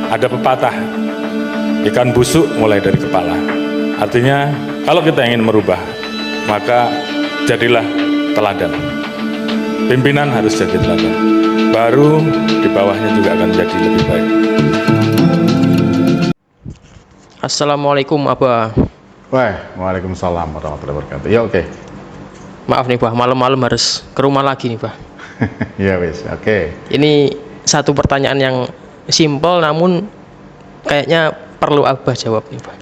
Ada pepatah, ikan busuk mulai dari kepala. Artinya, kalau kita ingin merubah, maka jadilah teladan. Pimpinan harus jadi teladan. Baru di bawahnya juga akan jadi lebih baik. Assalamualaikum Abah. Waalaikumsalam warahmatullahi wabarakatuh. Ya oke. Maaf nih Bah, malam-malam harus ke rumah lagi nih Bah. Ya wis, oke. Ini satu pertanyaan yang simpel namun kayaknya perlu Abah jawab nih Bah.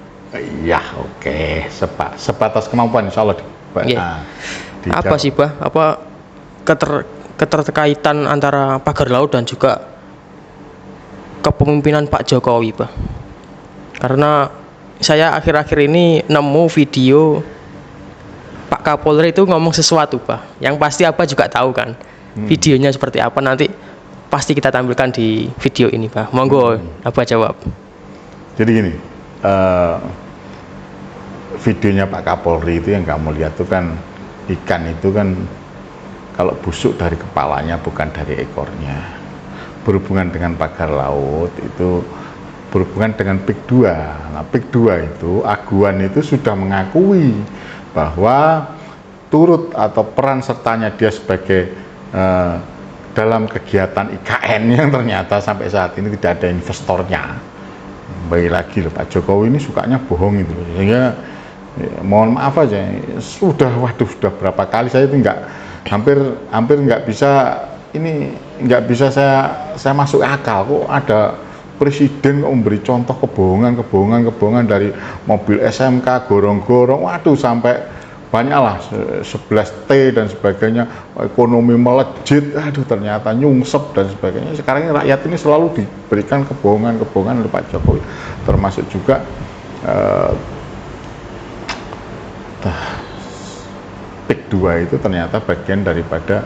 Ya oke. Sebatas kemampuan insya Allah. Iya. Apa sih Bah? Apa keterkaitan antara pagar laut dan juga kepemimpinan Pak Jokowi Bah? Karena saya akhir-akhir ini nemu video Pak Kapolri itu ngomong sesuatu Pak, yang pasti Abah juga tahu kan videonya seperti apa, nanti pasti kita tampilkan di video ini Pak. Monggo Abah jawab. Jadi gini, videonya Pak Kapolri itu yang kamu lihat itu kan ikan itu kan kalau busuk dari kepalanya bukan dari ekornya. Berhubungan dengan pagar laut itu berhubungan dengan PIK 2. Nah, PIK 2 itu Aguan itu sudah mengakui bahwa turut atau peran sertanya dia sebagai dalam kegiatan IKN yang ternyata sampai saat ini tidak ada investornya. Baik lagi loh, Pak Jokowi ini sukanya bohong itu, sehingga mohon maaf aja, sudah berapa kali saya itu hampir nggak bisa saya masuk akal kok ada presiden kok memberi contoh kebohongan dari mobil SMK gorong-gorong, waduh sampai banyaklah 11T dan sebagainya, ekonomi melejit, aduh ternyata nyungsep dan sebagainya. Sekarang ini rakyat ini selalu diberikan kebohongan oleh Pak Jokowi, termasuk juga PIK 2 itu ternyata bagian daripada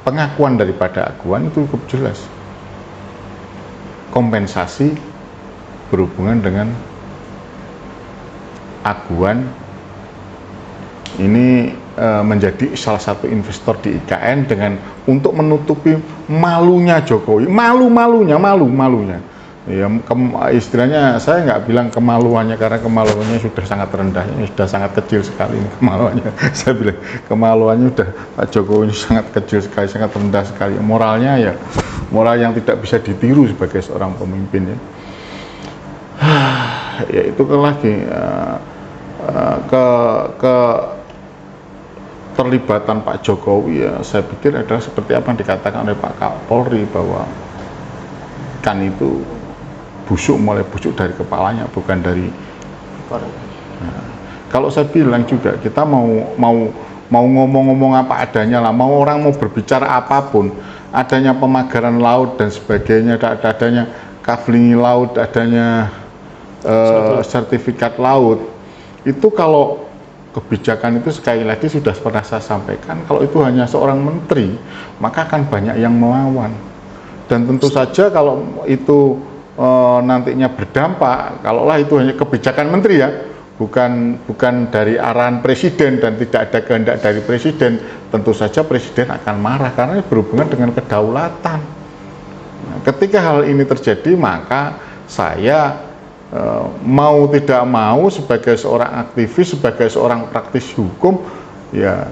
pengakuan daripada Aguan itu cukup jelas. Kompensasi berhubungan dengan Aguan ini menjadi salah satu investor di IKN dengan untuk menutupi malunya Jokowi, malunya ya, istilahnya saya nggak bilang kemaluannya karena kemaluannya sudah sangat rendah, sudah sangat kecil sekali kemaluannya. Saya bilang kemaluannya udah Pak Jokowi ini sangat kecil sekali, sangat rendah sekali. Moralnya ya moral yang tidak bisa ditiru sebagai seorang pemimpin ya. Ya itu lagi terlibatan Pak Jokowi ya, saya pikir adalah seperti apa yang dikatakan oleh Pak Kapolri bahwa ikan itu mulai busuk dari kepalanya bukan dari ekor. Nah, kalau saya bilang juga kita mau ngomong-ngomong apa adanya lah, orang mau berbicara apapun, adanya pemagaran laut dan sebagainya, adanya kaflingi laut, adanya sertifikat laut, itu kalau kebijakan itu sekali lagi sudah pernah saya sampaikan, kalau itu hanya seorang menteri maka akan banyak yang melawan, dan tentu saja kalau itu nantinya berdampak, kalaulah itu hanya kebijakan menteri ya, bukan dari arahan presiden dan tidak ada kehendak dari presiden, tentu saja presiden akan marah karena berhubungan dengan kedaulatan. Nah, ketika hal ini terjadi maka saya mau tidak mau sebagai seorang aktivis, sebagai seorang praktisi hukum ya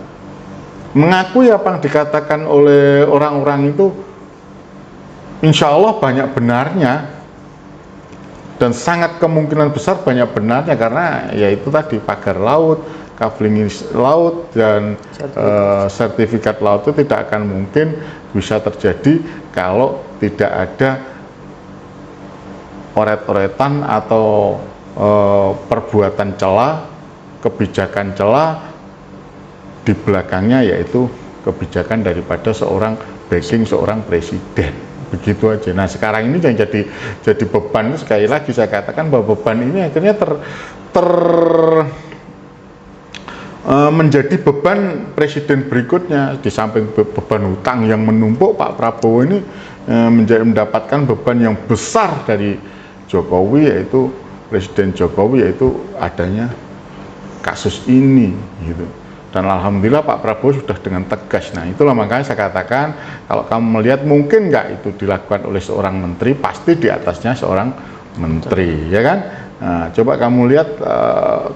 mengakui apa yang dikatakan oleh orang-orang itu insya Allah banyak benarnya, dan sangat kemungkinan besar banyak benarnya karena yaitu tadi pagar laut, kafling laut dan sertifikat laut itu tidak akan mungkin bisa terjadi kalau tidak ada oret-oretan atau perbuatan celah, kebijakan celah di belakangnya, yaitu kebijakan daripada seorang backing seorang presiden. Begitu aja. Nah sekarang ini yang jadi beban, sekali lagi saya katakan bahwa beban ini akhirnya menjadi beban presiden berikutnya. Di samping beban hutang yang menumpuk, Pak Prabowo ini mendapatkan beban yang besar dari Jokowi, yaitu Presiden Jokowi, yaitu adanya kasus ini gitu. Dan alhamdulillah Pak Prabowo sudah dengan tegas. Nah itulah makanya saya katakan kalau kamu melihat mungkin nggak itu dilakukan oleh seorang menteri, pasti di atasnya seorang menteri, ya kan? Nah, coba kamu lihat,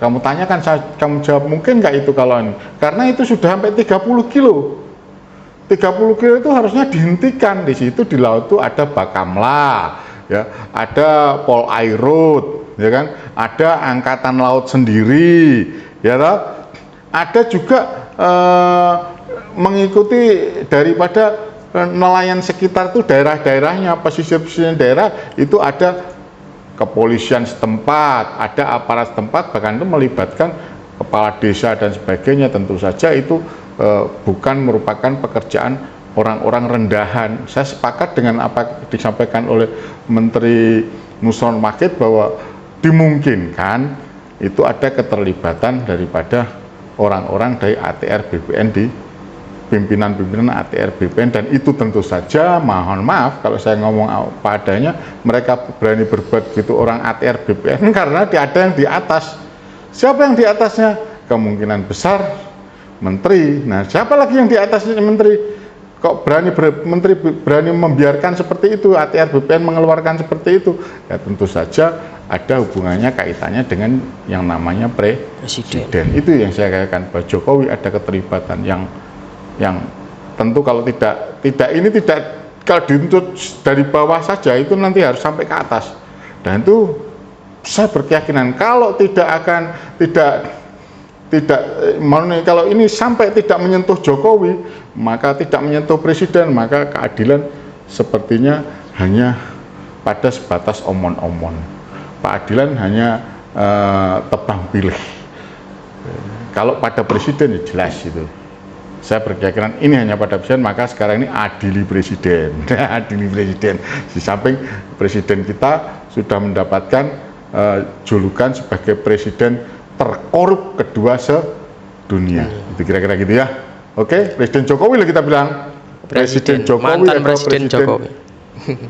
kamu tanyakan, kamu jawab mungkin nggak itu kalau ini? Karena itu sudah sampai 30 kilo. 30 kilo itu harusnya dihentikan. Di situ di laut itu ada Bakamla, ya, ada Polairut, ya kan? Ada angkatan laut sendiri, ya toh? Ada juga mengikuti daripada nelayan sekitar itu daerah-daerahnya, pesisir-pesisir daerah itu ada kepolisian setempat, ada aparat setempat, bahkan itu melibatkan kepala desa dan sebagainya. Tentu saja itu bukan merupakan pekerjaan orang-orang rendahan. Saya sepakat dengan apa disampaikan oleh Menteri Nusron Wahid bahwa dimungkinkan itu ada keterlibatan daripada orang-orang dari ATR BPN di pimpinan-pimpinan ATR BPN, dan itu tentu saja mohon maaf kalau saya ngomong apa adanya, mereka berani berbuat gitu orang ATR BPN karena ada yang di atas. Siapa yang di atasnya? Kemungkinan besar menteri. Nah siapa lagi yang di atasnya menteri? Kok menteri berani membiarkan seperti itu, ATR BPN mengeluarkan seperti itu? Ya tentu saja ada hubungannya, kaitannya dengan yang namanya presiden. Itu yang saya katakan bahwa Jokowi ada keterlibatan yang tentu kalau tidak kalau dituntut dari bawah saja itu nanti harus sampai ke atas. Dan itu saya berkeyakinan kalau kalau ini sampai tidak menyentuh Jokowi, maka tidak menyentuh presiden, maka keadilan sepertinya hanya pada sebatas omon-omon. Keadilan hanya tebang pilih. Kalau pada presiden ya jelas itu. Saya berkeyakinan ini hanya pada presiden, maka sekarang ini adili presiden. Adili presiden. Di samping presiden kita sudah mendapatkan julukan sebagai presiden terkorup kedua sedunia. Itu kira-kira gitu ya. Oke, Presiden Jokowi lah kita bilang. Presiden Jokowi mantan presiden Jokowi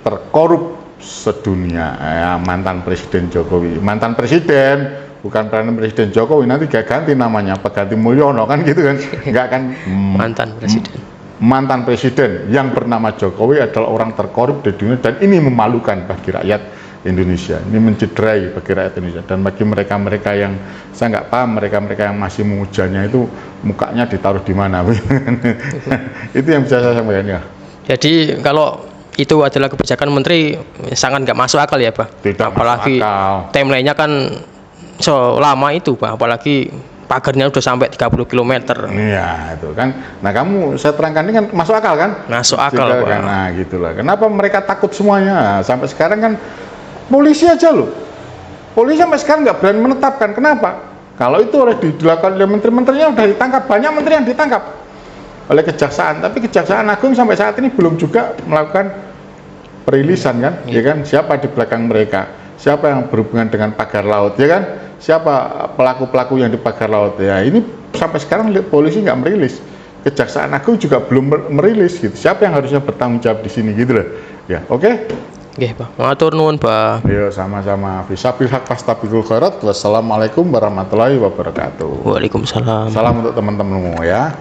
terkorup sedunia. Ya, mantan presiden Jokowi, mantan presiden, bukan perdana presiden Jokowi. Nanti gak ganti namanya, Peganti Mulyono kan gitu kan? Enggak kan? mantan presiden. Mantan presiden yang bernama Jokowi adalah orang terkorup di dunia, dan ini memalukan bagi rakyat Indonesia. Ini mencederai bagi rakyat Indonesia, dan bagi mereka-mereka yang saya nggak paham, mereka-mereka yang masih mengujanya itu mukanya ditaruh di mana? Itu yang bisa saya sampaikan ya. Jadi kalau itu adalah kebijakan menteri sangat nggak masuk akal ya Pak. Tidak apalagi masuk akal. timelinenya kan selama itu Pak, apalagi pagarnya udah sampai 30 km. Iya itu kan. Nah kamu saya terangkan ini kan masuk akal kan? Masuk akal Pak. Kan? Nah gitulah. Kenapa mereka takut semuanya? Nah, sampai sekarang kan polisi aja loh. Polisi sampai sekarang nggak berani menetapkan. Kenapa? Kalau itu oleh dilakukan oleh menteri-menterinya udah ditangkap, banyak menteri yang ditangkap oleh kejaksaan. Tapi Kejaksaan Agung sampai saat ini belum juga melakukan perilisan kan? Ya kan? Siapa di belakang mereka? Siapa yang berhubungan dengan pagar laut? Ya kan? Siapa pelaku-pelaku yang di pagar laut? Ya ini sampai sekarang polisi nggak merilis. Kejaksaan Agung juga belum merilis gitu. Siapa yang harusnya bertanggung jawab di sini gitu loh. Ya, oke? Nggih, Pak. Matur nuwun, Pak. Yo sama-sama. Bisabil haq fastabiqul khairat. Wassalamualaikum warahmatullahi wabarakatuh. Waalaikumsalam. Salam untuk teman-temanmu ya.